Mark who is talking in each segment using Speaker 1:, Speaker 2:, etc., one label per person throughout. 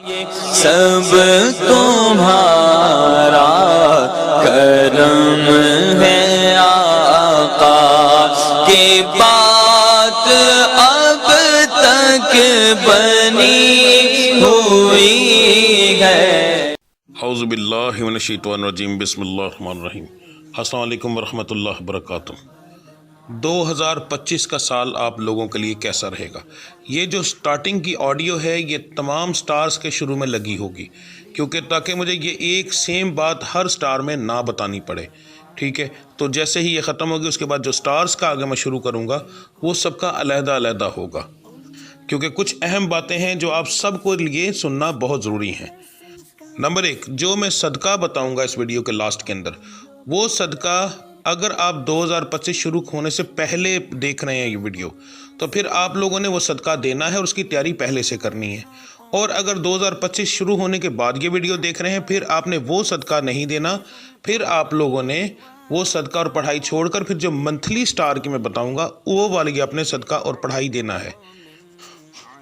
Speaker 1: سب تمہارا کرم ہے آقا کی بات اب تک بنی ہوئی ہے۔
Speaker 2: اعوذ باللہ من الشیطان الرجیم، بسم اللہ الرحمن الرحیم۔ السلام علیکم ورحمۃ اللہ وبرکاتہ۔ 2025 کا سال آپ لوگوں کے لیے کیسا رہے گا؟ یہ جو سٹارٹنگ کی آڈیو ہے یہ تمام سٹارز کے شروع میں لگی ہوگی، کیونکہ تاکہ مجھے یہ ایک سیم بات ہر سٹار میں نہ بتانی پڑے، ٹھیک ہے؟ تو جیسے ہی یہ ختم ہوگی اس کے بعد جو سٹارز کا آگے میں شروع کروں گا وہ سب کا علیحدہ علیحدہ ہوگا، کیونکہ کچھ اہم باتیں ہیں جو آپ سب کو لیے سننا بہت ضروری ہیں۔ نمبر 1، جو میں صدقہ بتاؤں گا اس ویڈیو کے لاسٹ کے اندر، وہ صدقہ اگر آپ 2025 شروع ہونے سے پہلے دیکھ رہے ہیں یہ ویڈیو، تو پھر آپ لوگوں نے وہ صدقہ دینا ہے اور اس کی تیاری پہلے سے کرنی ہے۔ اور اگر 2025 شروع ہونے کے بعد یہ ویڈیو دیکھ رہے ہیں پھر آپ نے وہ صدقہ نہیں دینا، پھر آپ لوگوں نے وہ صدقہ اور پڑھائی چھوڑ کر پھر جو منتھلی سٹار کی میں بتاؤں گا وہ والی اپنے صدقہ اور پڑھائی دینا ہے۔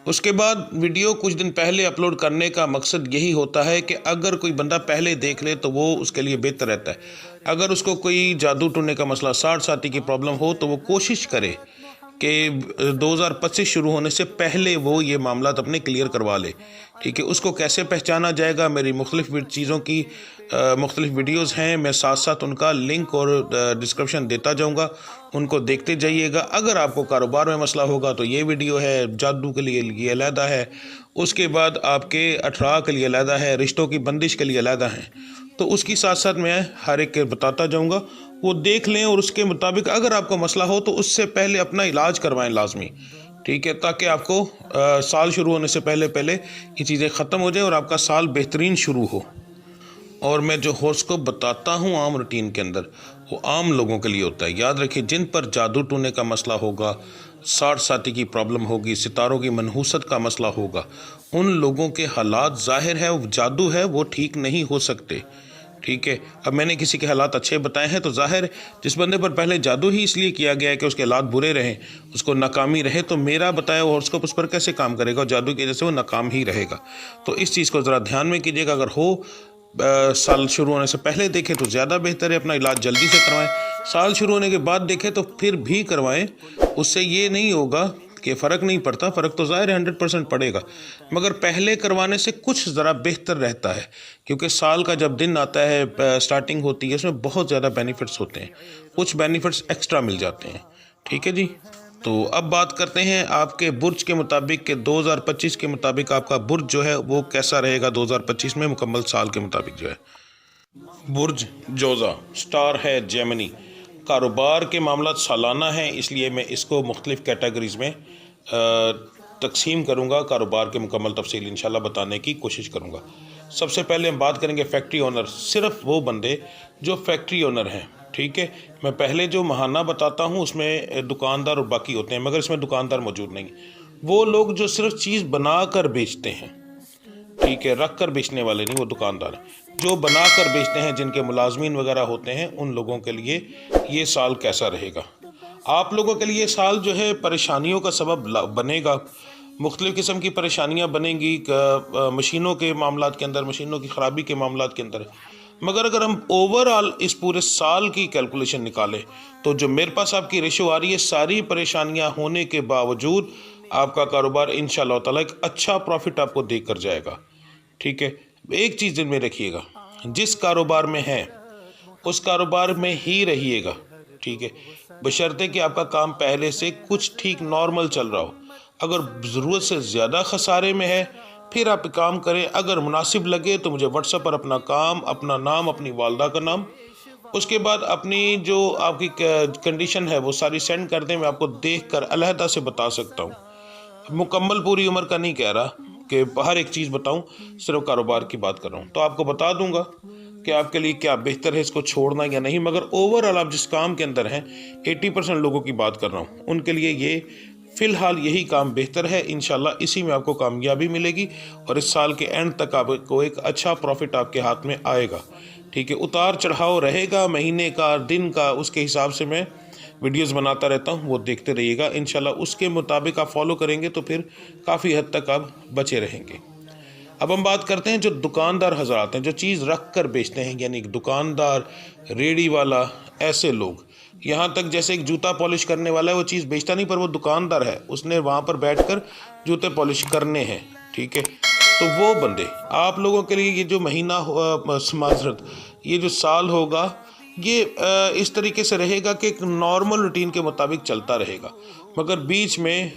Speaker 2: اس کے بعد ویڈیو کچھ دن پہلے اپلوڈ کرنے کا مقصد یہی ہوتا ہے کہ اگر کوئی بندہ پہلے دیکھ لے تو وہ اس کے لیے بہتر رہتا ہے۔ اگر اس کو کوئی جادو ٹونے کا مسئلہ، ساٹھ ساتھی کی پرابلم ہو تو وہ کوشش کرے کہ 2025 شروع ہونے سے پہلے وہ یہ معاملات اپنے کلیئر کروا لے، ٹھیک ہے؟ اس کو کیسے پہچانا جائے گا، میری مختلف چیزوں کی مختلف ویڈیوز ہیں، میں ساتھ ساتھ ان کا لنک اور ڈسکرپشن دیتا جاؤں گا، ان کو دیکھتے جائیے گا۔ اگر آپ کو کاروبار میں مسئلہ ہوگا تو یہ ویڈیو ہے، جادو کے لیے یہ علیحدہ ہے، اس کے بعد آپ کے اٹھراء کے لیے علیحدہ ہے، رشتوں کی بندش کے لیے علیحدہ ہیں، تو اس کی ساتھ ساتھ میں ہر ایک کے بتاتا جاؤں گا، وہ دیکھ لیں اور اس کے مطابق اگر آپ کو مسئلہ ہو تو اس سے پہلے اپنا علاج کروائیں لازمی، ٹھیک ہے؟ تاکہ آپ کو سال شروع ہونے سے پہلے یہ چیزیں ختم ہو جائیں اور آپ کا سال بہترین شروع ہو۔ اور میں جو ہوراسکوپ بتاتا ہوں عام روٹین کے اندر وہ عام لوگوں کے لیے ہوتا ہے۔ یاد رکھیے، جن پر جادو ٹونے کا مسئلہ ہوگا، ساٹھ ساتھی کی پرابلم ہوگی، ستاروں کی منحوست کا مسئلہ ہوگا، ان لوگوں کے حالات ظاہر ہے وہ جادو ہے وہ ٹھیک نہیں ہو سکتے، ٹھیک ہے؟ اب میں نے کسی کے حالات اچھے بتائے ہیں تو ظاہر جس بندے پر پہلے جادو ہی اس لیے کیا گیا ہے کہ اس کے حالات برے رہیں، اس کو ناکامی رہے، تو میرا بتایا ہوا ہوراسکوپ اس پر کیسے کام کرے گا؟ اور جادو کی وجہ سے وہ ناکام ہی رہے گا۔ تو اس چیز کو ذرا دھیان میں کیجیے گا، اگر ہو سال شروع ہونے سے پہلے دیکھیں تو زیادہ بہتر ہے، اپنا علاج جلدی سے کروائیں۔ سال شروع ہونے کے بعد دیکھیں تو پھر بھی کروائیں، اس سے یہ نہیں ہوگا کہ فرق نہیں پڑتا، فرق تو ظاہر ہے 100% پڑے گا، مگر پہلے کروانے سے کچھ ذرا بہتر رہتا ہے، کیونکہ سال کا جب دن آتا ہے، سٹارٹنگ ہوتی ہے، اس میں بہت زیادہ بینیفٹس ہوتے ہیں، کچھ بینیفٹس ایکسٹرا مل جاتے ہیں، ٹھیک ہے جی؟ تو اب بات کرتے ہیں آپ کے برج کے مطابق کہ 2025 کے مطابق آپ کا برج جو ہے وہ کیسا رہے گا 2025 میں مکمل سال کے مطابق جو ہے۔ برج جوزا، سٹار ہے جیمنی، کاروبار کے معاملات سالانہ ہیں، اس لیے میں اس کو مختلف کیٹیگریز میں تقسیم کروں گا، کاروبار کے مکمل تفصیل انشاءاللہ بتانے کی کوشش کروں گا۔ سب سے پہلے ہم بات کریں گے فیکٹری اونر، صرف وہ بندے جو فیکٹری اونر ہیں، ٹھیک ہے؟ میں پہلے جو ماہانہ بتاتا ہوں اس میں دکاندار اور باقی ہوتے ہیں، مگر اس میں دکاندار موجود نہیں۔ وہ لوگ جو صرف چیز بنا کر بیچتے ہیں، ٹھیک ہے، رکھ کر بیچنے والے نہیں، وہ دکاندار ہیں جو بنا کر بیچتے ہیں، جن کے ملازمین وغیرہ ہوتے ہیں، ان لوگوں کے لیے یہ سال کیسا رہے گا؟ آپ لوگوں کے لیے سال جو ہے پریشانیوں کا سبب بنے گا، مختلف قسم کی پریشانیاں بنیں گی مشینوں کے معاملات کے اندر، مشینوں کی خرابی کے معاملات کے اندر، مگر اگر ہم اوورآل اس پورے سال کی کیلکولیشن نکالیں تو جو میرے پاس آپ کی ریشو آ رہی ہے، ساری پریشانیاں ہونے کے باوجود آپ کا کاروبار انشاءاللہ تعالیٰ ایک اچھا پروفٹ آپ کو دے کر جائے گا، ٹھیک ہے؟ ایک چیز دل میں رکھیے گا، جس کاروبار میں ہیں اس کاروبار میں ہی رہیے گا، ٹھیک ہے؟ بشرطے کہ آپ کا کام پہلے سے کچھ ٹھیک نارمل چل رہا ہو۔ اگر ضرورت سے زیادہ خسارے میں ہے پھر آپ کام کریں، اگر مناسب لگے تو مجھے واٹس ایپ پر اپنا کام، اپنا نام، اپنی والدہ کا نام، اس کے بعد اپنی جو آپ کی کنڈیشن ہے وہ ساری سینڈ کر دیں، میں آپ کو دیکھ کر علیحدہ سے بتا سکتا ہوں۔ مکمل پوری عمر کا نہیں کہہ رہا کہ ہر ایک چیز بتاؤں، صرف کاروبار کی بات کر رہا ہوں، تو آپ کو بتا دوں گا کہ آپ کے لیے کیا بہتر ہے، اس کو چھوڑنا یا نہیں، مگر اوورآل آپ جس کام کے اندر ہیں 80% لوگوں کی بات کر رہا ہوں، ان کے لیے یہ فی الحال یہی کام بہتر ہے، انشاءاللہ اسی میں آپ کو کامیابی ملے گی اور اس سال کے اینڈ تک آپ کو ایک اچھا پروفٹ آپ کے ہاتھ میں آئے گا، ٹھیک ہے؟ اتار چڑھاؤ رہے گا مہینے کا، دن کا، اس کے حساب سے میں ویڈیوز بناتا رہتا ہوں، وہ دیکھتے رہیے گا، انشاءاللہ اس کے مطابق آپ فالو کریں گے تو پھر کافی حد تک آپ بچے رہیں گے۔ اب ہم بات کرتے ہیں جو دکاندار حضرات ہیں جو چیز رکھ کر بیچتے ہیں، یعنی دکاندار، ریڑھی والا، ایسے لوگ، یہاں تک جیسے ایک جوتا پالش کرنے والا ہے وہ چیز بیچتا نہیں پر وہ دکاندار ہے، اس نے وہاں پر بیٹھ کر جوتے پالش کرنے ہیں، ٹھیک ہے، تو وہ بندے آپ لوگوں کے لیے یہ جو مہینہ معذرت یہ جو سال ہوگا یہ اس طریقے سے رہے گا کہ ایک نارمل روٹین کے مطابق چلتا رہے گا، مگر بیچ میں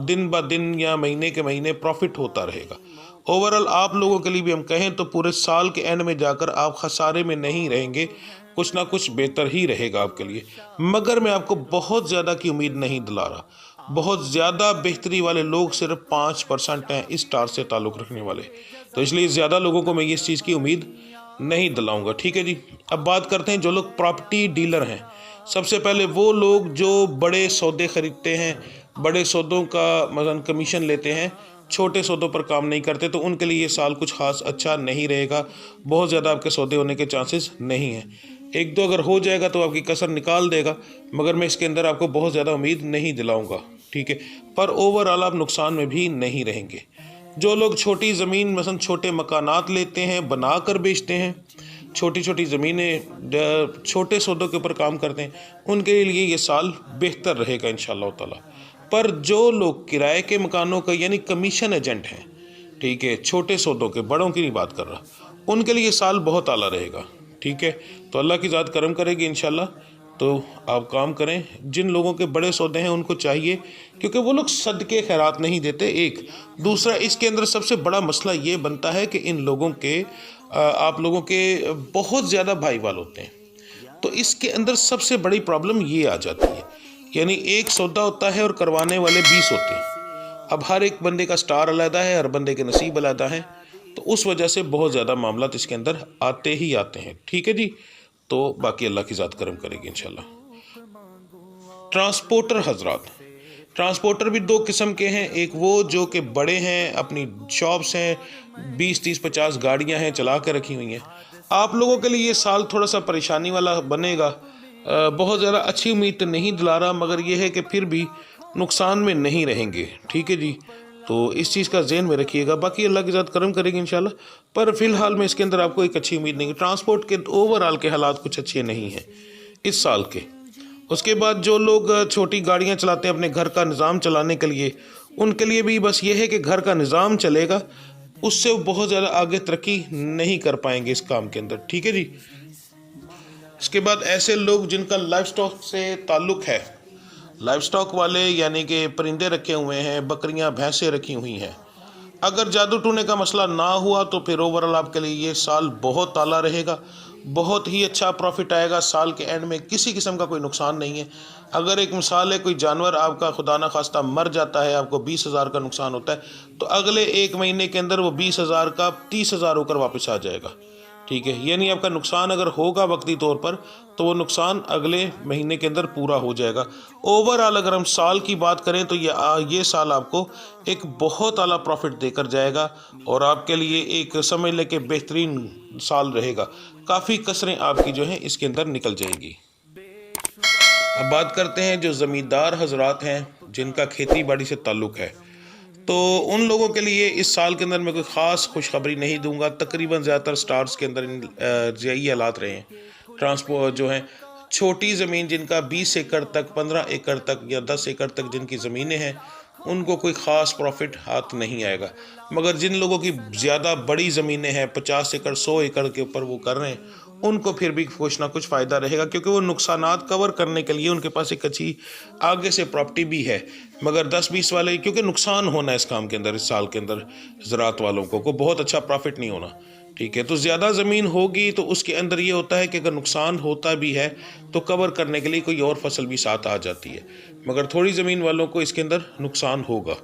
Speaker 2: دن با دن یا مہینے کے مہینے پروفٹ ہوتا رہے گا۔ اوورال آپ لوگوں کے لیے بھی ہم کہیں تو پورے سال کے اینڈ میں جا کر آپ خسارے میں نہیں رہیں گے، کچھ نہ کچھ بہتر ہی رہے گا آپ کے لیے، مگر میں آپ کو بہت زیادہ کی امید نہیں دلا رہا۔ بہت زیادہ بہتری والے لوگ صرف 5% ہیں اس اسٹار سے تعلق رکھنے والے، تو اس لیے زیادہ لوگوں کو میں اس چیز کی امید نہیں دلاؤں گا، ٹھیک ہے جی۔ اب بات کرتے ہیں جو لوگ پراپرٹی ڈیلر ہیں۔ سب سے پہلے وہ لوگ جو بڑے سودے خریدتے ہیں، بڑے سودوں کا مثلا کمیشن لیتے ہیں، چھوٹے سودوں پر کام نہیں کرتے، تو ان کے لیے یہ سال کچھ خاص اچھا نہیں رہے گا، بہت زیادہ آپ کے سودے ہونے کے چانسز نہیں ہیں۔ ایک دو اگر ہو جائے گا تو آپ کی کسر نکال دے گا، مگر میں اس کے اندر آپ کو بہت زیادہ امید نہیں دلاؤں گا، ٹھیک ہے، پر اوورآل آپ نقصان میں بھی نہیں رہیں گے۔ جو لوگ چھوٹی زمین مثلا چھوٹے مکانات لیتے ہیں، بنا کر بیچتے ہیں، چھوٹی چھوٹی زمینیں چھوٹے سودوں کے اوپر کام کرتے ہیں، ان کے لیے یہ سال بہتر رہے گا انشاءاللہ تعالی۔ پر جو لوگ کرائے کے مکانوں کا یعنی کمیشن ایجنٹ ہیں، ٹھیک ہے، چھوٹے سودوں کے، بڑوں کی نہیں بات کر رہا، ان کے لیے یہ سال بہت اعلیٰ رہے گا، ٹھیک ہے، تو اللہ کی ذات کرم کرے گی انشاءاللہ۔ تو آپ کام کریں، جن لوگوں کے بڑے سودے ہیں ان کو چاہیے، کیونکہ وہ لوگ صدقے خیرات نہیں دیتے، ایک دوسرا اس کے اندر سب سے بڑا مسئلہ یہ بنتا ہے کہ ان لوگوں کے آپ لوگوں کے بہت زیادہ بھائی وال ہوتے ہیں، تو اس کے اندر سب سے بڑی پرابلم یہ آ جاتی ہے، یعنی ایک سودا ہوتا ہے اور کروانے والے 20 ہوتے ہیں۔ اب ہر ایک بندے کا سٹار علیحدہ ہے، ہر بندے کے نصیب علیحدہ ہیں، تو اس وجہ سے بہت زیادہ معاملات اس کے اندر آتے ہی آتے ہیں، ٹھیک ہے جی۔ تو باقی اللہ کی ذات کرم کرے گی انشاءاللہ۔ ٹرانسپورٹر حضرات، ٹرانسپورٹر بھی دو قسم کے ہیں، ایک وہ جو کہ بڑے ہیں، اپنی شاپس ہیں، 20 30 50 گاڑیاں ہیں چلا کے رکھی ہوئی ہیں۔ آپ لوگوں کے لیے یہ سال تھوڑا سا پریشانی والا بنے گا، بہت زیادہ اچھی امید تو نہیں دلا رہا، مگر یہ ہے کہ پھر بھی نقصان میں نہیں رہیں گے، ٹھیک ہے جی، تو اس چیز کا ذہن میں رکھیے گا، باقی اللہ کی ذات کرم کرے گی انشاءاللہ۔ پر فی الحال میں اس کے اندر آپ کو ایک اچھی امید نہیں، ٹرانسپورٹ کے اوورآل کے حالات کچھ اچھے نہیں ہیں اس سال کے۔ اس کے بعد جو لوگ چھوٹی گاڑیاں چلاتے ہیں اپنے گھر کا نظام چلانے کے لیے، ان کے لیے بھی بس یہ ہے کہ گھر کا نظام چلے گا، اس سے وہ بہت زیادہ آگے ترقی نہیں کر پائیں گے اس کام کے اندر، ٹھیک ہے جی۔ اس کے بعد ایسے لوگ جن کا لائف سٹاک سے تعلق ہے، لائف سٹاک والے یعنی کہ پرندے رکھے ہوئے ہیں، بکریاں بھینسیں رکھی ہوئی ہیں، اگر جادو ٹونے کا مسئلہ نہ ہوا تو پھر اوورآل آپ کے لیے یہ سال بہت اعلیٰ رہے گا، بہت ہی اچھا پروفٹ آئے گا، سال کے اینڈ میں کسی قسم کا کوئی نقصان نہیں ہے۔ اگر ایک مثال ہے کوئی جانور آپ کا خدا نہ خواستہ مر جاتا ہے، آپ کو 20,000 کا نقصان ہوتا ہے، تو اگلے ایک مہینے کے اندر وہ 20,000 کا 30,000 ہو کر واپس آ جائے گا، ٹھیک ہے، یعنی آپ کا نقصان اگر ہوگا وقتی طور پر تو وہ نقصان اگلے مہینے کے اندر پورا ہو جائے گا۔ اوورآل اگر ہم سال کی بات کریں تو یہ سال آپ کو ایک بہت اعلیٰ پروفٹ دے کر جائے گا، اور آپ کے لیے ایک سمجھ لے کہ بہترین سال رہے گا، کافی کسریں آپ کی جو ہیں اس کے اندر نکل جائیں گی۔ اب بات کرتے ہیں جو زمیندار حضرات ہیں جن کا کھیتی باڑی سے تعلق ہے، تو ان لوگوں کے لیے اس سال کے اندر میں کوئی خاص خوشخبری نہیں دوں گا، تقریباً زیادہ تر سٹارز کے اندر یہی حالات رہے ہیں۔ ٹرانسپورٹ جو ہیں چھوٹی زمین جن کا 20 ایکڑ تک، 15 ایکڑ تک یا 10 ایکڑ تک جن کی زمینیں ہیں، ان کو کوئی خاص پروفٹ ہاتھ نہیں آئے گا، مگر جن لوگوں کی زیادہ بڑی زمینیں ہیں، 50 ایکڑ 100 ایکڑ کے اوپر وہ کر رہے ہیں، ان کو پھر بھی کچھ نہ کچھ فائدہ رہے گا، کیونکہ وہ نقصانات کور کرنے کے لیے ان کے پاس ایک اچھی آگے سے پراپرٹی بھی ہے۔ مگر 10-20 والے، کیونکہ نقصان ہونا ہے اس کام کے اندر، اس سال کے اندر زراعت والوں کو بہت اچھا پروفٹ نہیں ہونا، ٹھیک ہے، تو زیادہ زمین ہوگی تو اس کے اندر یہ ہوتا ہے کہ اگر نقصان ہوتا بھی ہے تو کور کرنے کے لیے کوئی اور فصل بھی ساتھ آ جاتی ہے، مگر تھوڑی زمین والوں کو اس کے اندر نقصان ہوگا،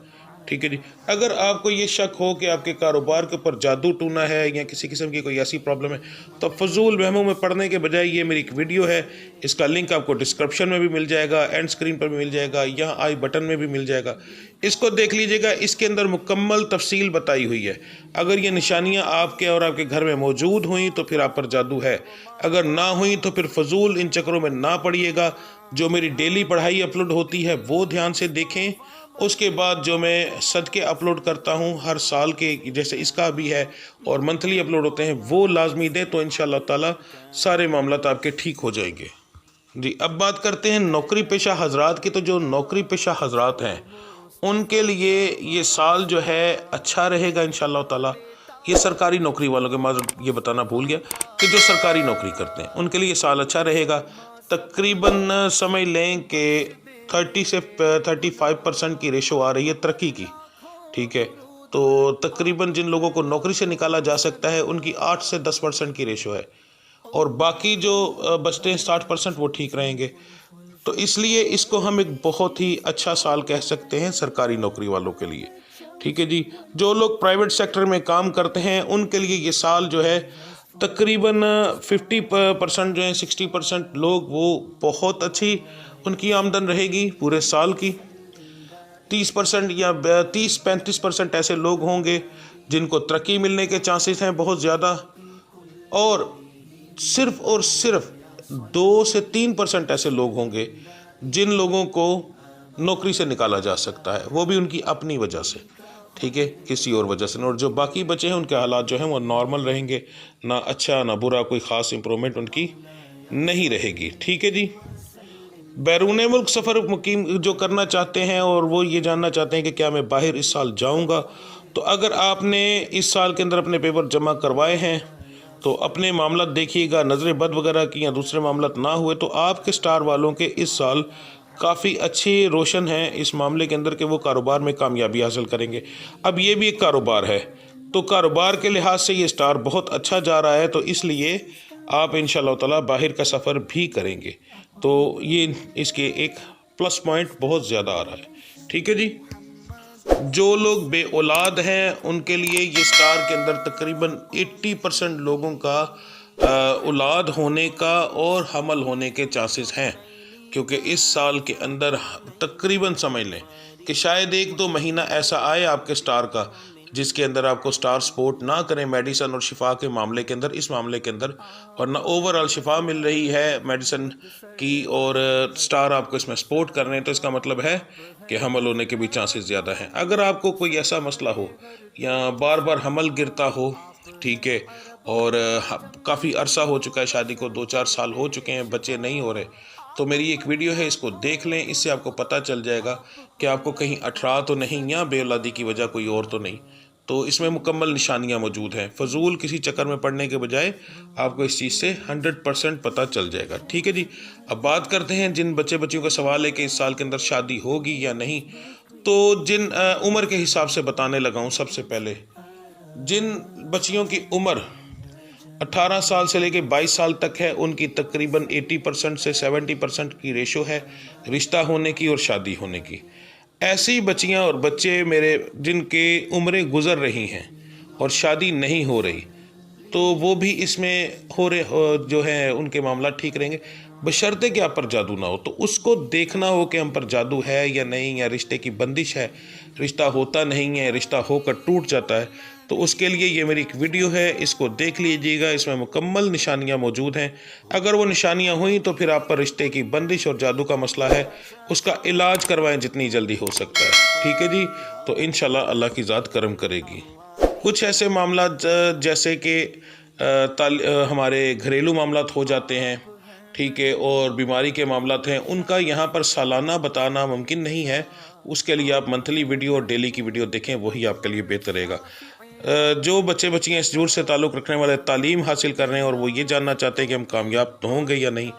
Speaker 2: ٹھیک ہے جی۔ اگر آپ کو یہ شک ہو کہ آپ کے کاروبار کے اوپر جادو ٹونا ہے یا کسی قسم کی کوئی ایسی پرابلم ہے، تو فضول وہموں میں پڑھنے کے بجائے یہ میری ایک ویڈیو ہے، اس کا لنک آپ کو ڈسکرپشن میں بھی مل جائے گا، اینڈ اسکرین پر بھی مل جائے گا، یہاں آئی بٹن میں بھی مل جائے گا، اس کو دیکھ لیجئے گا، اس کے اندر مکمل تفصیل بتائی ہوئی ہے۔ اگر یہ نشانیاں آپ کے اور آپ کے گھر میں موجود ہوئیں تو پھر آپ پر جادو ہے، اگر نہ ہوئیں تو پھر فضول ان چکروں میں نہ پڑیے گا، جو میری ڈیلی پڑھائی اپلوڈ ہوتی ہے وہ دھیان سے دیکھیں، اس کے بعد جو میں صدقے اپلوڈ کرتا ہوں ہر سال کے، جیسے اس کا بھی ہے اور منتھلی اپلوڈ ہوتے ہیں، وہ لازمی دیں، تو انشاءاللہ تعالی سارے معاملات آپ کے ٹھیک ہو جائیں گے۔ جی اب بات کرتے ہیں نوکری پیشہ حضرات کی۔ تو جو نوکری پیشہ حضرات ہیں ان کے لیے یہ سال جو ہے اچھا رہے گا انشاءاللہ تعالی۔ یہ سرکاری نوکری والوں کے، معذرت یہ بتانا بھول گیا کہ جو سرکاری نوکری کرتے ہیں ان کے لیے یہ سال اچھا رہے گا۔ تقریباً سمجھ لیں کہ 30 سے 35% کی ریشو آ رہی ہے ترقی کی، ٹھیک ہے۔ تو تقریباً جن لوگوں کو نوکری سے نکالا جا سکتا ہے ان کی 8 سے 10% کی ریشو ہے، اور باقی جو بچتے ہیں 60% وہ ٹھیک رہیں گے۔ تو اس لیے اس کو ہم ایک بہت ہی اچھا سال کہہ سکتے ہیں سرکاری نوکری والوں کے لیے، ٹھیک ہے جی۔ جو لوگ پرائیویٹ سیکٹر میں کام کرتے ہیں ان کے لیے یہ سال جو ہے تقریباً 50% جو ہیں 60% لوگ وہ بہت اچھی ان کی آمدن رہے گی پورے سال کی۔ 30% یا 30-35% ایسے لوگ ہوں گے جن کو ترقی ملنے کے چانسز ہیں بہت زیادہ، اور صرف 2 سے 3% ایسے لوگ ہوں گے جن لوگوں کو نوکری سے نکالا جا سکتا ہے، وہ بھی ان کی اپنی وجہ سے، ٹھیک ہے، کسی اور وجہ سے۔ اور جو باقی بچے ہیں ان کے حالات جو ہیں وہ نارمل رہیں گے، نہ اچھا نہ برا، کوئی خاص امپرومنٹ ان کی نہیں رہے گی، ٹھیک ہے جی۔ بیرون ملک سفر مقیم جو کرنا چاہتے ہیں اور وہ یہ جاننا چاہتے ہیں کہ کیا میں باہر اس سال جاؤں گا، تو اگر آپ نے اس سال کے اندر اپنے پیپر جمع کروائے ہیں تو اپنے معاملات دیکھیے گا، نظر بد وغیرہ کی یا دوسرے معاملات نہ ہوئے تو آپ کے سٹار والوں کے اس سال کافی اچھی روشن ہیں اس معاملے کے اندر کہ وہ کاروبار میں کامیابی حاصل کریں گے۔ اب یہ بھی ایک کاروبار ہے، تو کاروبار کے لحاظ سے یہ سٹار بہت اچھا جا رہا ہے، تو اس لیے آپ انشاءاللہ تعالی باہر کا سفر بھی کریں گے، تو یہ اس کے ایک پلس پوائنٹ بہت زیادہ آ رہا ہے، ٹھیک ہے جی۔ جو لوگ بے اولاد ہیں ان کے لیے یہ سٹار کے اندر تقریباً 80% لوگوں کا اولاد ہونے کا اور حمل ہونے کے چانسز ہیں، کیونکہ اس سال کے اندر تقریباً سمجھ لیں کہ شاید 1-2 مہینہ ایسا آئے آپ کے سٹار کا جس کے اندر آپ کو سٹار سپورٹ نہ کریں میڈیسن اور شفا کے معاملے کے اندر، اس معاملے کے اندر، ورنہ اوورآل شفا مل رہی ہے میڈیسن کی اور سٹار آپ کو اس میں سپورٹ کر رہے ہیں، تو اس کا مطلب ہے کہ حمل ہونے کے بھی چانسز زیادہ ہیں۔ اگر آپ کو کوئی ایسا مسئلہ ہو یا بار بار حمل گرتا ہو، ٹھیک ہے، اور کافی عرصہ ہو چکا ہے شادی کو، 2-4 سال ہو چکے ہیں، بچے نہیں ہو رہے، تو میری ایک ویڈیو ہے، اس کو دیکھ لیں، اس سے آپ کو پتہ چل جائے گا کہ آپ کو کہیں اٹھرا تو نہیں یا بے اولادی کی وجہ کوئی اور تو نہیں۔ تو اس میں مکمل نشانیاں موجود ہیں، فضول کسی چکر میں پڑنے کے بجائے آپ کو اس چیز سے 100% پتہ چل جائے گا، ٹھیک ہے جی۔ اب بات کرتے ہیں جن بچیوں کا سوال ہے کہ اس سال کے اندر شادی ہوگی یا نہیں، تو جن عمر کے حساب سے بتانے لگا ہوں، سب سے پہلے جن بچیوں کی عمر 18 سال سے لے کے 22 سال تک ہے ان کی تقریباً 80% سے 70% کی ریشو ہے رشتہ ہونے کی اور شادی ہونے کی۔ ایسی بچیاں اور بچے میرے جن کے عمریں گزر رہی ہیں اور شادی نہیں ہو رہی، تو وہ بھی اس میں جو ہیں ان کے معاملات ٹھیک رہیں گے، بشرطے کہ آپ پر جادو نہ ہو۔ تو اس کو دیکھنا ہو کہ ہم پر جادو ہے یا نہیں، یا رشتے کی بندش ہے، رشتہ ہوتا نہیں ہے، رشتہ ہو کر ٹوٹ جاتا ہے، تو اس کے لیے یہ میری ایک ویڈیو ہے، اس کو دیکھ لیجیے گا، اس میں مکمل نشانیاں موجود ہیں۔ اگر وہ نشانیاں ہوئیں تو پھر آپ پر رشتے کی بندش اور جادو کا مسئلہ ہے، اس کا علاج کروائیں جتنی جلدی ہو سکتا ہے، ٹھیک ہے جی۔ تو انشاءاللہ اللہ کی ذات کرم کرے گی۔ کچھ ایسے معاملات جیسے کہ ہمارے گھریلو معاملات ہو جاتے ہیں، ٹھیک ہے، اور بیماری کے معاملات ہیں، ان کا یہاں پر سالانہ بتانا ممکن نہیں ہے، اس کے لیے آپ منتھلی ویڈیو اور ڈیلی کی ویڈیو دیکھیں، وہی آپ کے لیے بہتر رہے گا۔ جو بچیاں اس جور سے تعلق رکھنے والے تعلیم حاصل کر رہے ہیں اور وہ یہ جاننا چاہتے ہیں کہ ہم کامیاب ہوں گے یا نہیں،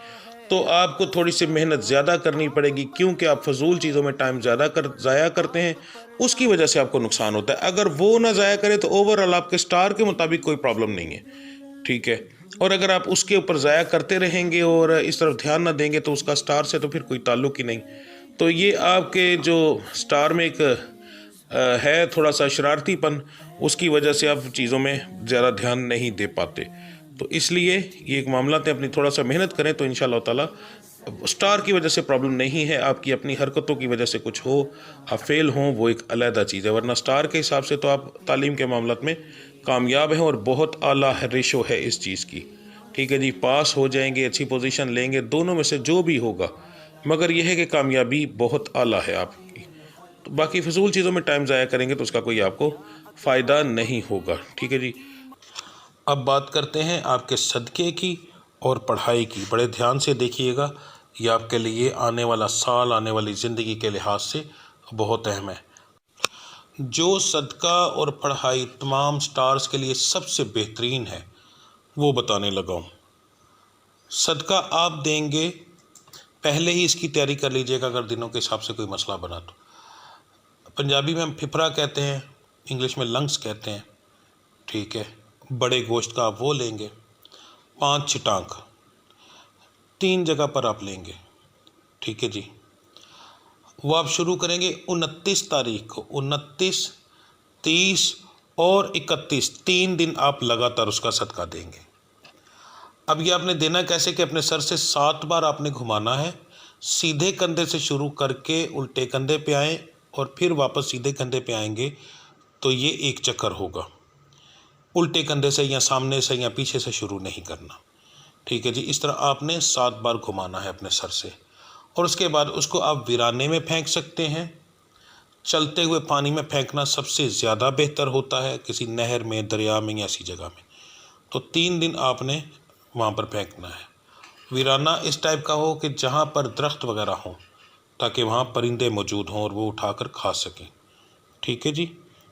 Speaker 2: تو آپ کو تھوڑی سی محنت زیادہ کرنی پڑے گی، کیونکہ آپ فضول چیزوں میں ٹائم زیادہ ضائع کرتے ہیں، اس کی وجہ سے آپ کو نقصان ہوتا ہے۔ اگر وہ نہ ضائع کرے تو اوورآل آپ کے سٹار کے مطابق کوئی پرابلم نہیں ہے، ٹھیک ہے، اور اگر آپ اس کے اوپر ضائع کرتے رہیں گے اور اس طرف دھیان نہ دیں گے تو اس کا سٹار سے تو پھر کوئی تعلق ہی نہیں۔ تو یہ آپ کے جو سٹار میں ایک ہے تھوڑا سا شرارتی پن، اس کی وجہ سے آپ چیزوں میں زیادہ دھیان نہیں دے پاتے، تو اس لیے یہ ایک معاملات ہے، اپنی تھوڑا سا محنت کریں تو انشاءاللہ تعالی سٹار کی وجہ سے پرابلم نہیں ہے، آپ کی اپنی حرکتوں کی وجہ سے کچھ ہو، آپ فیل ہوں، وہ ایک علیحدہ چیز ہے، ورنہ سٹار کے حساب سے تو آپ تعلیم کے معاملات میں کامیاب ہیں اور بہت اعلیٰ ریشو ہے اس چیز کی، ٹھیک ہے جی۔ پاس ہو جائیں گے، اچھی پوزیشن لیں گے، دونوں میں سے جو بھی ہوگا، مگر یہ ہے کہ کامیابی بہت اعلیٰ ہے آپ کی۔ تو باقی فضول چیزوں میں ٹائم ضائع کریں گے تو اس کا کوئی آپ کو فائدہ نہیں ہوگا. ٹھیک ہے جی. اب بات کرتے ہیں آپ کے صدقے کی اور پڑھائی کی. بڑے دھیان سے دیکھیے گا، یہ آپ کے لیے آنے والا سال، آنے والی زندگی کے لحاظ سے بہت اہم ہے. جو صدقہ اور پڑھائی تمام سٹارز کے لیے سب سے بہترین ہے وہ بتانے لگا ہوں. صدقہ آپ دیں گے، پہلے ہی اس کی تیاری کر لیجئے گا اگر دنوں کے حساب سے کوئی مسئلہ بنا تو. پنجابی میں ہم پھپھرا کہتے ہیں، انگلش میں لنگس کہتے ہیں. ٹھیک ہے. بڑے گوشت کا آپ وہ لیں گے 5 چھٹانک 3 جگہ پر آپ لیں گے. ٹھیک ہے جی. وہ آپ شروع کریں گے 29 تاریخ کو. 29، 30 اور 31، 3 دن آپ لگاتار اس کا صدقہ دیں گے. اب یہ آپ نے دینا کیسے کہ اپنے سر سے 7 بار آپ نے گھمانا ہے. سیدھے کندھے سے شروع کر کے الٹے کندھے پہ آئیں اور پھر واپس سیدھے کندھے پہ آئیں گے تو یہ 1 چکر ہوگا. الٹے کندھے سے یا سامنے سے یا پیچھے سے شروع نہیں کرنا. ٹھیک ہے جی. اس طرح آپ نے 7 بار گھمانا ہے اپنے سر سے، اور اس کے بعد اس کو آپ ویرانے میں پھینک سکتے ہیں. چلتے ہوئے پانی میں پھینکنا سب سے زیادہ بہتر ہوتا ہے، کسی نہر میں، دریا میں یا ایسی جگہ میں. تو 3 دن آپ نے وہاں پر پھینکنا ہے. ویرانہ اس ٹائپ کا ہو کہ جہاں پر درخت وغیرہ ہوں تاکہ وہاں پرندے موجود ہوں اور وہ اٹھا کر کھا سکیں. ٹھیک ہے جی.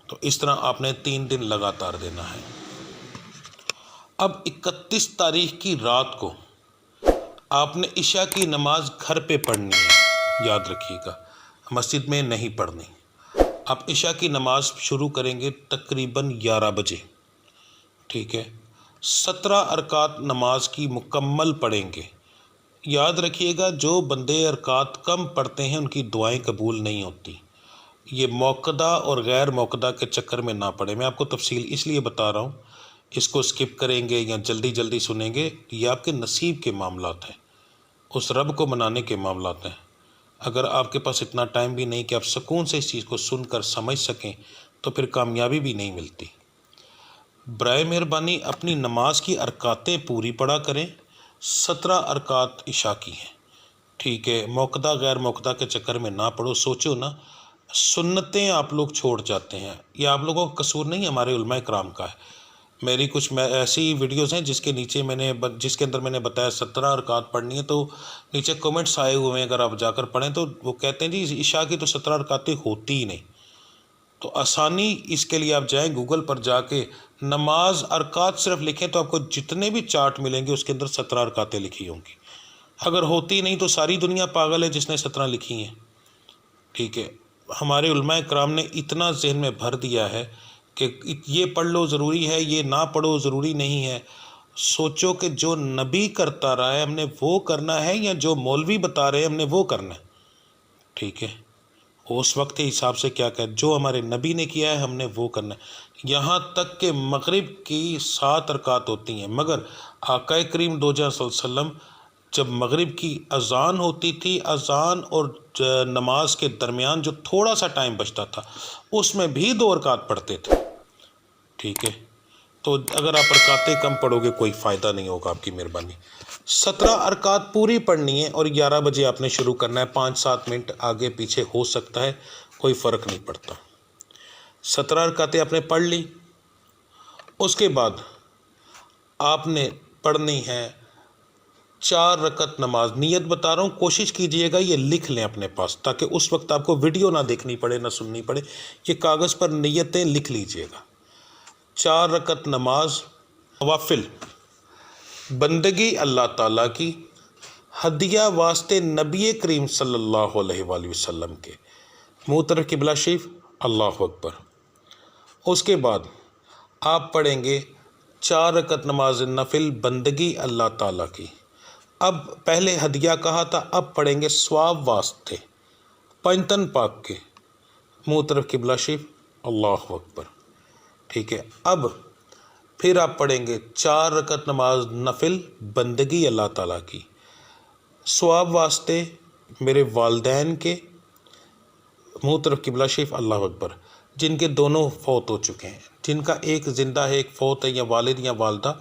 Speaker 2: تو اس طرح آپ نے 3 دن لگاتار دینا ہے. اب 31 تاریخ کی رات کو آپ نے عشاء کی نماز گھر پہ پڑھنی ہے. یاد رکھیے گا، مسجد میں نہیں پڑھنی. آپ عشاء کی نماز شروع کریں گے تقریباً 11 بجے. ٹھیک ہے. 17 رکعت نماز کی مکمل پڑھیں گے. یاد رکھیے گا، جو بندے رکعت کم پڑھتے ہیں ان کی دعائیں قبول نہیں ہوتی. یہ موقدہ اور غیر موقدہ کے چکر میں نہ پڑے. میں آپ کو تفصیل اس لیے بتا رہا ہوں، اس کو سکپ کریں گے یا جلدی جلدی سنیں گے، یہ آپ کے نصیب کے معاملات ہیں، اس رب کو منانے کے معاملات ہیں. اگر آپ کے پاس اتنا ٹائم بھی نہیں کہ آپ سکون سے اس چیز کو سن کر سمجھ سکیں تو پھر کامیابی بھی نہیں ملتی. برائے مہربانی اپنی نماز کی رکعتیں پوری پڑھا کریں. 17 رکعت عشاء کی ہیں. ٹھیک ہے. موقدہ غیر موقدہ کے چکر میں نہ پڑھو. سوچو نا، سنتیں آپ لوگ چھوڑ جاتے ہیں. یہ آپ لوگوں کا قصور نہیں، ہمارے علماء کرام کا ہے. میری کچھ ایسی ویڈیوز ہیں جس کے نیچے جس کے اندر میں نے بتایا 17 رکعت پڑھنی ہے، تو نیچے کومنٹس آئے ہوئے ہیں، اگر آپ جا کر پڑھیں تو وہ کہتے ہیں جی عشاء کی تو 17 رکعتیں ہوتی ہی نہیں. تو آسانی اس کے لیے آپ جائیں گوگل پر جا کے نماز رکعت صرف لکھیں تو آپ کو جتنے بھی چارٹ ملیں گے اس کے اندر 17 رکعتیں لکھی ہوں گی. اگر ہوتی نہیں تو ساری دنیا پاگل ہے جس نے 17 لکھی ہیں. ٹھیک ہے. ہمارے علماء کرام نے اتنا ذہن میں بھر دیا ہے کہ یہ پڑھ لو ضروری ہے، یہ نہ پڑھو ضروری نہیں ہے. سوچو کہ جو نبی کرتا رہا ہے ہم نے وہ کرنا ہے، یا جو مولوی بتا رہے ہیں ہم نے وہ کرنا ہے. ٹھیک ہے. اس وقت کے حساب سے کیا کہ جو ہمارے نبی نے کیا ہے ہم نے وہ کرنا ہے. یہاں تک کہ مغرب کی 7 رکعت ہوتی ہیں، مگر آقا کریم دو جہاں صلی اللہ علیہ وسلم جب مغرب کی اذان ہوتی تھی، اذان اور نماز کے درمیان جو تھوڑا سا ٹائم بچتا تھا اس میں بھی 2 رکعت پڑھتے تھے. ٹھیک ہے. تو اگر آپ رکعتیں کم پڑھو گے کوئی فائدہ نہیں ہوگا. آپ کی مہربانی 17 رکعت پوری پڑھنی ہے، اور 11 بجے آپ نے شروع کرنا ہے. 5-7 منٹ آگے پیچھے ہو سکتا ہے، کوئی فرق نہیں پڑتا. 17 رکعتیں آپ نے پڑھ لی. اس کے بعد آپ نے پڑھنی ہے 4 رکعت نماز. نیت بتا رہا ہوں، کوشش کیجئے گا یہ لکھ لیں اپنے پاس تاکہ اس وقت آپ کو ویڈیو نہ دیکھنی پڑے نہ سننی پڑے. یہ کاغذ پر نیتیں لکھ لیجئے گا. 4 رکعت نماز نوافل، بندگی اللہ تعالیٰ کی، ہدیہ واسطے نبی کریم صلی اللہ علیہ وآلہ وسلم کے. منہ طرف قبلہ شریف، اللہ اکبر. اس کے بعد آپ پڑھیں گے 4 رکعت نماز نفل، بندگی اللہ تعالیٰ کی. اب پہلے ہدیہ کہا تھا، اب پڑھیں گے ثواب واسطے پنجتن پاک کے. منہ طرف قبلہ شریف، اللہ اکبر. ٹھیک ہے. اب پھر آپ پڑھیں گے 4 رکعت نماز نفل، بندگی اللہ تعالیٰ کی، ثواب واسطے میرے والدین کے. منہ طرف قبلہ شریف، اللہ اکبر. جن کے دونوں فوت ہو چکے ہیں، جن کا ایک زندہ ہے ایک فوت ہے، یا والد یا والدہ،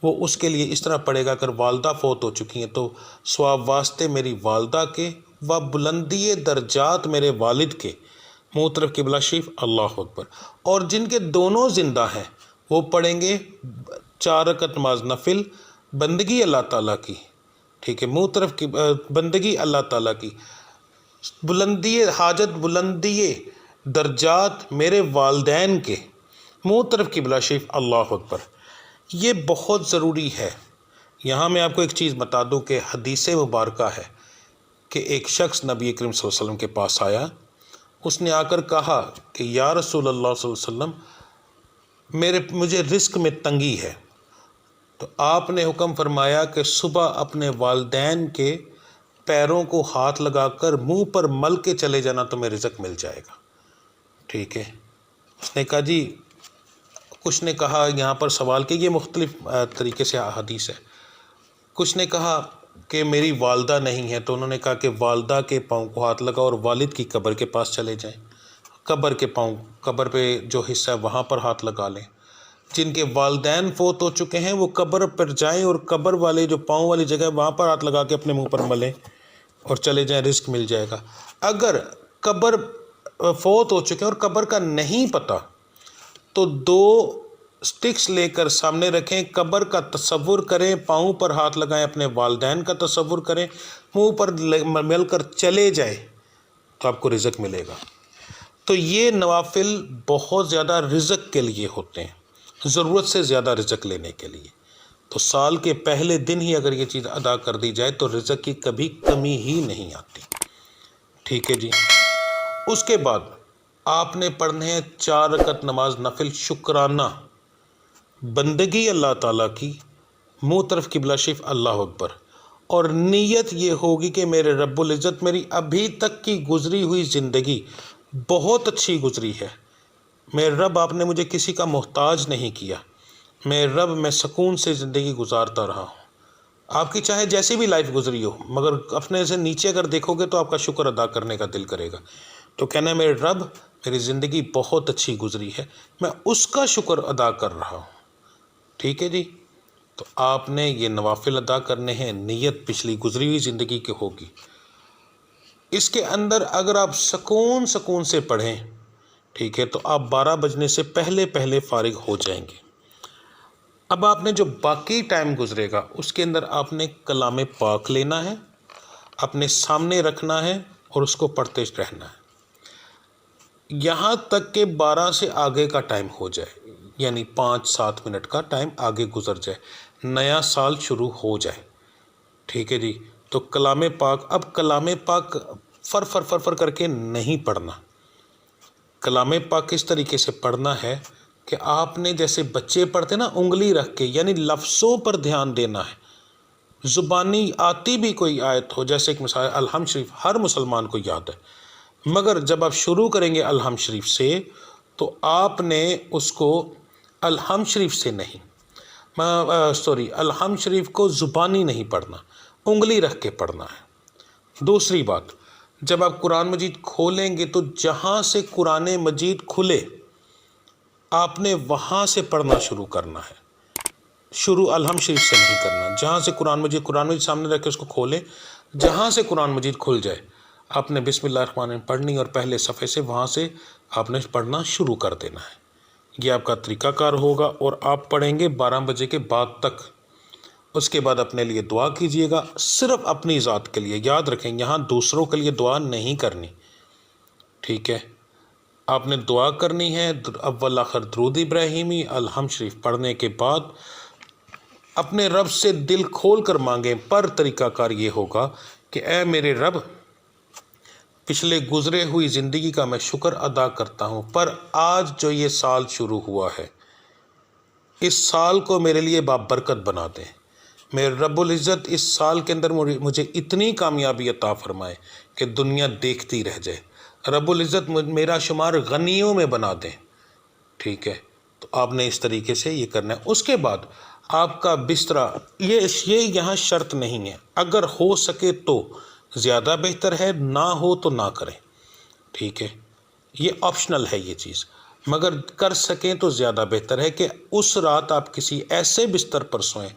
Speaker 2: وہ اس کے لیے اس طرح پڑھے گا. اگر والدہ فوت ہو چکی ہیں تو ثواب واسطے میری والدہ کے، و بلندی درجات میرے والد کے. منہ طرف قبلہ شریف، اللہ اکبر۔ اور جن کے دونوں زندہ ہیں وہ پڑھیں گے 4 رکعت نماز نفل، بندگی اللہ تعالیٰ کی، ٹھیک ہے، منہ طرف بندگی اللہ تعالیٰ کی، بلندی حاجت، بلندی درجات میرے والدین کے، منہ طرف قبلہ شریف، اللہ اکبر۔ یہ بہت ضروری ہے۔ یہاں میں آپ کو ایک چیز بتا دوں کہ حدیث مبارکہ ہے کہ ایک شخص نبی کریم صلی اللہ علیہ وسلم کے پاس آیا، اس نے آ کر کہا کہ یا رسول اللہ صلی اللہ علیہ وسلم مجھے رزق میں تنگی ہے، تو آپ نے حکم فرمایا کہ صبح اپنے والدین کے پیروں کو ہاتھ لگا کر منہ پر مل کے چلے جانا، تمہیں رزق مل جائے گا، ٹھیک ہے۔ اس نے کہا جی، کچھ نے کہا یہاں پر سوال کہ یہ مختلف طریقے سے حدیث ہے، کچھ نے کہا کہ میری والدہ نہیں ہے، تو انہوں نے کہا کہ والدہ کے پاؤں کو ہاتھ لگا اور والد کی قبر کے پاس چلے جائیں، قبر کے پاؤں، قبر پہ جو حصہ ہے وہاں پر ہاتھ لگا لیں۔ جن کے والدین فوت ہو چکے ہیں وہ قبر پر جائیں اور قبر والے جو پاؤں والی جگہ ہے وہاں پر ہاتھ لگا کے اپنے منہ پر ملیں اور چلے جائیں، رزق مل جائے گا۔ اگر قبر فوت ہو چکے ہیں اور قبر کا نہیں پتہ، تو 2 سٹکس لے کر سامنے رکھیں، قبر کا تصور کریں، پاؤں پر ہاتھ لگائیں، اپنے والدین کا تصور کریں، منہ پر مل کر چلے جائیں، تو آپ کو رزق ملے گا۔ تو یہ نوافل بہت زیادہ رزق کے لیے ہوتے ہیں، ضرورت سے زیادہ رزق لینے کے لیے۔ تو سال کے پہلے دن ہی اگر یہ چیز ادا کر دی جائے تو رزق کی کبھی کمی ہی نہیں آتی، ٹھیک ہے جی۔ اس کے بعد آپ نے پڑھنے ہیں 4 رکعت نماز نفل شکرانہ، بندگی اللہ تعالیٰ کی، منہ طرف قبلہ شریف، اللہ اکبر۔ اور نیت یہ ہوگی کہ میرے رب العزت میری ابھی تک کی گزری ہوئی زندگی بہت اچھی گزری ہے، میرے رب آپ نے مجھے کسی کا محتاج نہیں کیا، میرے رب میں سکون سے زندگی گزارتا رہا ہوں۔ آپ کی چاہے جیسی بھی لائف گزری ہو، مگر اپنے سے نیچے اگر دیکھو گے تو آپ کا شکر ادا کرنے کا دل کرے گا، تو کہنا ہے میرے رب میری زندگی بہت اچھی گزری ہے، میں اس کا شکر ادا کر رہا ہوں، ٹھیک ہے جی۔ تو آپ نے یہ نوافل ادا کرنے ہیں، نیت پچھلی گزری ہوئی زندگی کی ہوگی۔ اس کے اندر اگر آپ سکون سے پڑھیں، ٹھیک ہے، تو آپ 12 بجنے سے پہلے فارغ ہو جائیں گے۔ اب آپ نے جو باقی ٹائم گزرے گا اس کے اندر آپ نے کلام پاک لینا ہے، اپنے سامنے رکھنا ہے اور اس کو پڑھتے رہنا ہے یہاں تک کہ 12 سے آگے کا ٹائم ہو جائے، یعنی 5-7 منٹ کا ٹائم آگے گزر جائے، نیا سال شروع ہو جائے، ٹھیک ہے جی۔ تو کلام پاک، اب کلام پاک فر کر کے نہیں پڑھنا، کلام پاک کس طریقے سے پڑھنا ہے کہ آپ نے جیسے بچے پڑھتے نا انگلی رکھ کے، یعنی لفظوں پر دھیان دینا ہے۔ زبانی آتی بھی کوئی آیت ہو، جیسے ایک مثال الحمد شریف ہر مسلمان کو یاد ہے، مگر جب آپ شروع کریں گے الحمد شریف سے تو آپ نے اس کو الحمد شریف سے نہیں، الحمد شریف کو زبانی نہیں پڑھنا، انگلی رکھ کے پڑھنا ہے۔ دوسری بات، جب آپ قرآن مجید کھولیں گے تو جہاں سے قرآن مجید کھلے آپ نے وہاں سے پڑھنا شروع کرنا ہے، شروع الحمد شریف سے نہیں کرنا۔ جہاں سے قرآن مجید سامنے رکھ کے اس کو کھولے، جہاں سے قرآن مجید کھل جائے آپ نے بسم اللہ الرحمن الرحیم پڑھنی اور پہلے صفحے سے وہاں سے آپ نے پڑھنا شروع کر دینا ہے۔ یہ آپ کا طریقہ کار ہوگا اور آپ پڑھیں گے 12 بجے کے بعد تک۔ اس کے بعد اپنے لیے دعا کیجئے گا، صرف اپنی ذات کے لیے، یاد رکھیں یہاں دوسروں کے لیے دعا نہیں کرنی، ٹھیک ہے۔ آپ نے دعا کرنی ہے اول آخر درود ابراہیمی الحمد شریف پڑھنے کے بعد اپنے رب سے دل کھول کر مانگیں، پر طریقہ کار یہ ہوگا کہ اے میرے رب، پچھلے گزرے ہوئی زندگی کا میں شکر ادا کرتا ہوں، پر آج جو یہ سال شروع ہوا ہے اس سال کو میرے لیے بابرکت بنا دیں، میرے رب العزت اس سال کے اندر مجھے اتنی کامیابی عطا فرمائے کہ دنیا دیکھتی رہ جائے، رب العزت میرا شمار غنیوں میں بنا دیں، ٹھیک ہے۔ تو آپ نے اس طریقے سے یہ کرنا ہے۔ اس کے بعد آپ کا بستر، یہ یہاں شرط نہیں ہے، اگر ہو سکے تو زیادہ بہتر ہے، نہ ہو تو نہ کریں، ٹھیک ہے، یہ آپشنل ہے یہ چیز، مگر کر سکیں تو زیادہ بہتر ہے کہ اس رات آپ کسی ایسے بستر پر سوئیں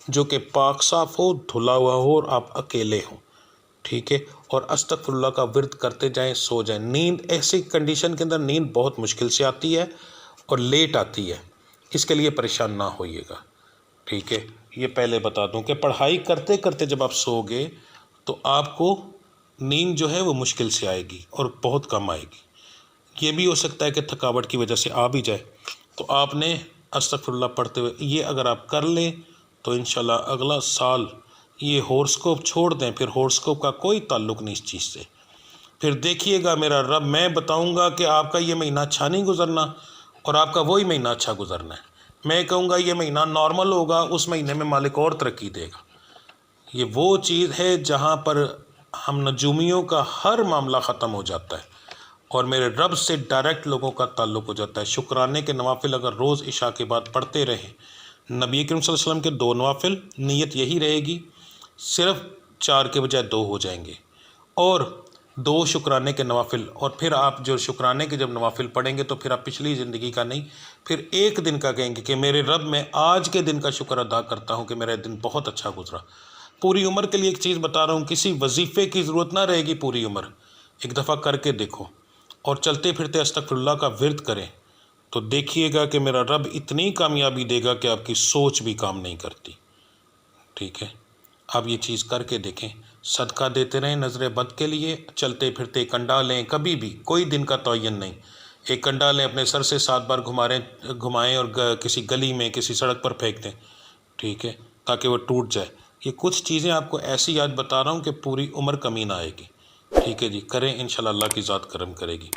Speaker 2: جو کہ پاک صاف ہو، دھلا ہوا ہو اور آپ اکیلے ہوں، ٹھیک ہے۔ اور استغفر اللہ کا ورد کرتے جائیں، سو جائیں۔ نیند ایسی کنڈیشن کے اندر نیند بہت مشکل سے آتی ہے اور لیٹ آتی ہے، اس کے لیے پریشان نہ ہوئیے گا، ٹھیک ہے۔ یہ پہلے بتا دوں کہ پڑھائی کرتے کرتے جب آپ سو گے تو آپ کو نیند جو ہے وہ مشکل سے آئے گی اور بہت کم آئے گی۔ یہ بھی ہو سکتا ہے کہ تھکاوٹ کی وجہ سے آ بھی جائے، تو آپ نے استغفر اللہ پڑھتے ہوئے یہ اگر آپ کر لیں تو انشاءاللہ اگلا سال یہ ہورسکوپ چھوڑ دیں، پھر ہورسکوپ کا کوئی تعلق نہیں اس چیز سے۔ پھر دیکھیے گا میرا رب، میں بتاؤں گا کہ آپ کا یہ مہینہ اچھا نہیں گزرنا اور آپ کا وہی مہینہ اچھا گزرنا ہے۔ میں کہوں گا یہ مہینہ نارمل ہوگا، اس مہینے میں مالک اور ترقی دے گا۔ یہ وہ چیز ہے جہاں پر ہم نجومیوں کا ہر معاملہ ختم ہو جاتا ہے اور میرے رب سے ڈائریکٹ لوگوں کا تعلق ہو جاتا ہے۔ شکرانے کے نوافل اگر روز عشاء کے بعد پڑھتے رہیں، نبی کریم صلی اللہ علیہ وسلم کے 2 نوافل، نیت یہی رہے گی، صرف 4 کے بجائے 2 ہو جائیں گے، اور 2 شکرانے کے نوافل، اور پھر آپ جو شکرانے کے جب نوافل پڑھیں گے تو پھر آپ پچھلی زندگی کا نہیں، پھر ایک دن کا کہیں گے کہ میرے رب میں آج کے دن کا شکر ادا کرتا ہوں کہ میرا دن بہت اچھا گزرا۔ پوری عمر کے لیے ایک چیز بتا رہا ہوں، کسی وظیفے کی ضرورت نہ رہے گی پوری عمر، ایک دفعہ کر کے دیکھو اور چلتے پھرتے استغفر اللہ کا ورد کریں تو دیکھیے گا کہ میرا رب اتنی کامیابی دے گا کہ آپ کی سوچ بھی کام نہیں کرتی، ٹھیک ہے۔ آپ یہ چیز کر کے دیکھیں، صدقہ دیتے رہیں نظر بد کے لیے، چلتے پھرتے ایک انڈا لیں، کبھی بھی کوئی دن کا تعین نہیں، ایک انڈا لیں، اپنے سر سے 7 بار گھمائیں اور کسی گلی میں کسی سڑک پر پھینک دیں، ٹھیک ہے، تاکہ وہ ٹوٹ جائے۔ یہ کچھ چیزیں آپ کو ایسی یاد بتا رہا ہوں کہ پوری عمر کمی نہ آئے گی، ٹھیک ہے جی، کریں، انشاءاللہ اللہ کی ذات کرم کرے گی۔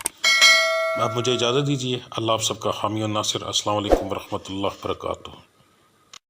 Speaker 2: آپ مجھے اجازت دیجیے، اللہ آپ سب کا حامی و ناصر۔ السلام علیکم ورحمۃ اللہ وبرکاتہ۔